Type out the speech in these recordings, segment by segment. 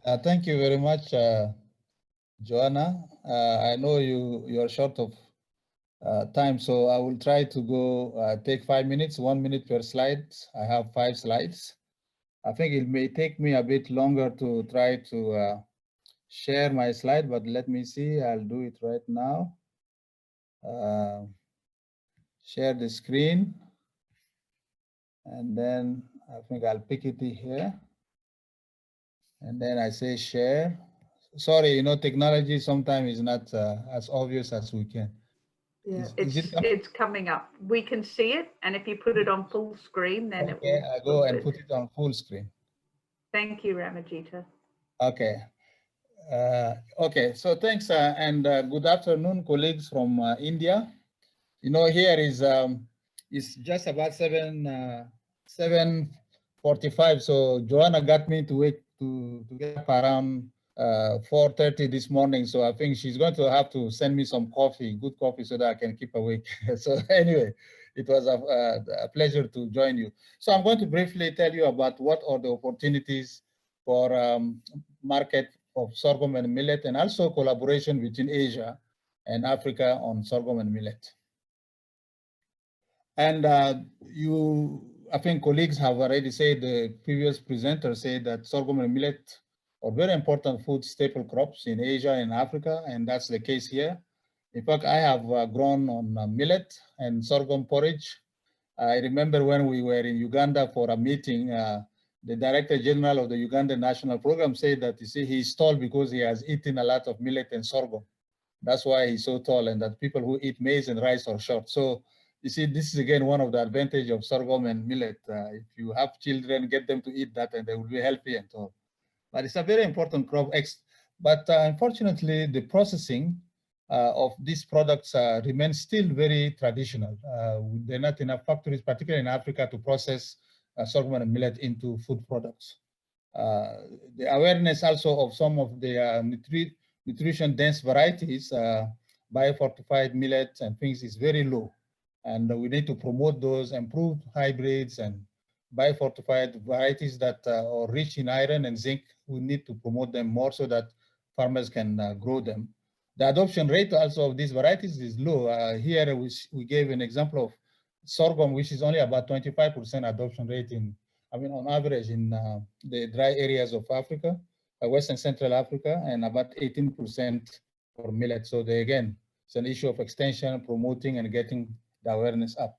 Thank you very much, Joanna. I know you're short of time, so I will try to go take 5 minutes, 1 minute per slide. I have 5 slides. I think it may take me a bit longer to try to share my slide, but let me see. I'll do it right now. Share the screen, and then I think I'll pick it here. And then I say share. Sorry, technology sometimes is not as obvious as we can. Yeah, it's coming up. We can see it, and if you put it on full screen, then it will. I go and put it on full screen. Thank you, Ramadjita. Okay. Okay, so thanks and good afternoon, colleagues from India. Here is it's just about 7:45. So Joanna got me to wait to get up around 4:30 this morning. So I think she's going to have to send me some coffee, good coffee, so that I can keep awake. So anyway, it was a pleasure to join you. So I'm going to briefly tell you about what are the opportunities for market of sorghum and millet, and also collaboration between Asia and Africa on sorghum and millet. And I think colleagues have already said, the previous presenter said that sorghum and millet are very important food staple crops in Asia and Africa, and that's the case here. In fact, I have grown on millet and sorghum porridge. I remember when we were in Uganda for a meeting, the Director General of the Uganda National Program said that, you see, he's tall because he has eaten a lot of millet and sorghum. That's why he's so tall, and that people who eat maize and rice are short. So you see, this is again one of the advantages of sorghum and millet. If you have children, get them to eat that and they will be healthy and all. But it's a very important crop. But unfortunately, the processing of these products remains still very traditional. There are not enough factories, particularly in Africa, to process sorghum and millet into food products. The awareness also of some of the nutrition-dense varieties, biofortified millets and things is very low. And we need to promote those improved hybrids and biofortified varieties that are rich in iron and zinc. We need to promote them more so that farmers can grow them. The adoption rate also of these varieties is low. Here we gave an example of sorghum, which is only about 25% adoption rate on average in the dry areas of Africa, West and Central Africa, and about 18% for millet. So again, it's an issue of extension, promoting, and getting the awareness up.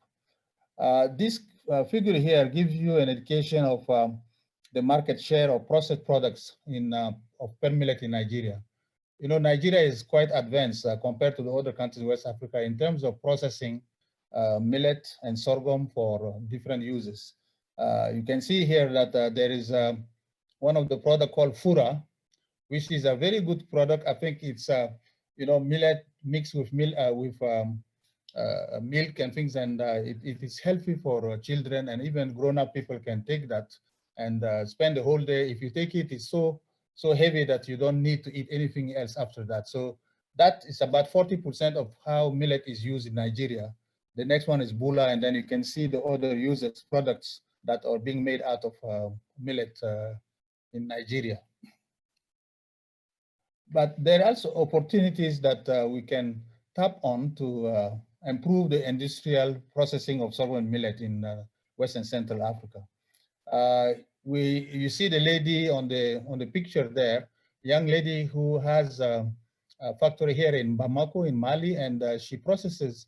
This figure here gives you an indication of the market share of processed products of pearl millet in Nigeria. Nigeria is quite advanced compared to the other countries in West Africa in terms of processing millet and sorghum for different uses. You can see here that there is one of the product called FARA, which is a very good product. I think it's millet mixed with milk and things, and it is healthy for children, and even grown-up people can take that and spend the whole day. If you take it, it's so heavy that you don't need to eat anything else after that. So that is about 40% of how millet is used in Nigeria. The next one is bula, and then you can see the other uses, products that are being made out of millet in Nigeria. But there are also opportunities that we can tap on to improve the industrial processing of sorghum and millet in West and Central Africa. You see the lady on the picture there, young lady who has a factory here in Bamako in Mali, and she processes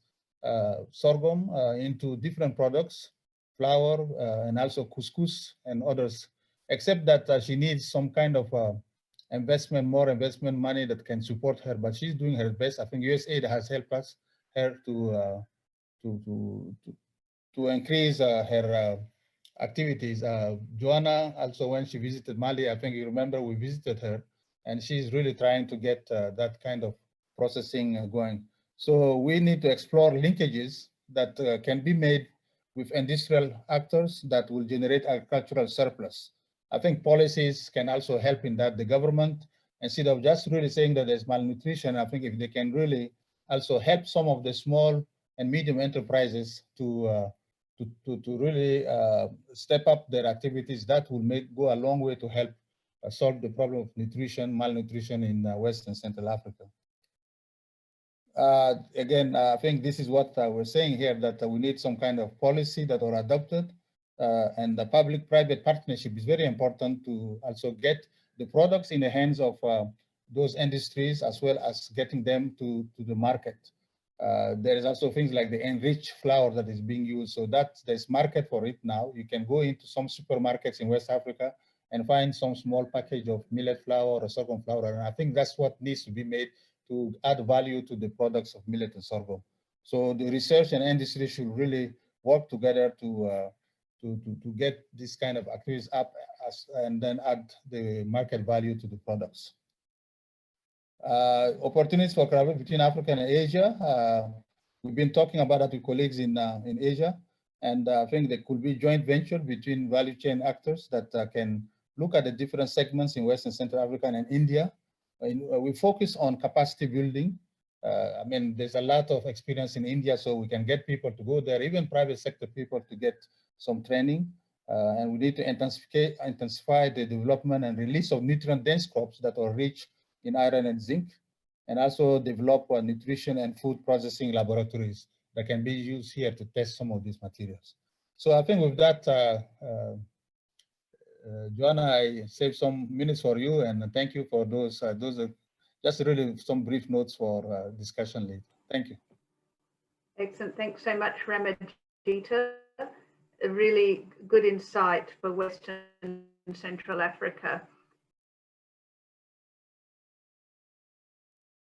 sorghum into different products, flour, and also couscous and others, except that she needs some kind of more investment money that can support her, but she's doing her best. I think USAID has helped her to increase her activities. Joanna also, when she visited Mali, I think you remember we visited her, and she's really trying to get that kind of processing going. So we need to explore linkages that can be made with industrial actors that will generate agricultural surplus. I think policies can also help in that. The government, instead of just really saying that there's malnutrition, I think if they can really also help some of the small and medium enterprises to really step up their activities, that will go a long way to help solve the problem of malnutrition in West and Central Africa. Again, I think this is what we're saying here, that we need some kind of policy that are adopted, and the public-private partnership is very important to also get the products in the hands of those industries, as well as getting them to the market. There is also things like the enriched flour that is being used, so that there's market for it now. You can go into some supermarkets in West Africa and find some small package of millet flour or sorghum flour, and I think that's what needs to be made to add value to the products of millet and sorghum. So the research and industry should really work together to get this kind of activities up and then add the market value to the products. Opportunities for collaboration between Africa and Asia. We've been talking about that with colleagues in Asia, and I think there could be joint venture between value chain actors that can look at the different segments in West and Central Africa and India. We focus on capacity building. I mean, there's a lot of experience in India, so we can get people to go there, even private sector people to get some training. And we need to intensify the development and release of nutrient-dense crops that are rich in iron and zinc, and also develop nutrition and food processing laboratories that can be used here to test some of these materials. So I think with that, Joanna, I saved some minutes for you, and thank you for those. Those are just really some brief notes for discussion later. Thank you. Excellent. Thanks so much, Ramadjita. A really good insight for Western and Central Africa.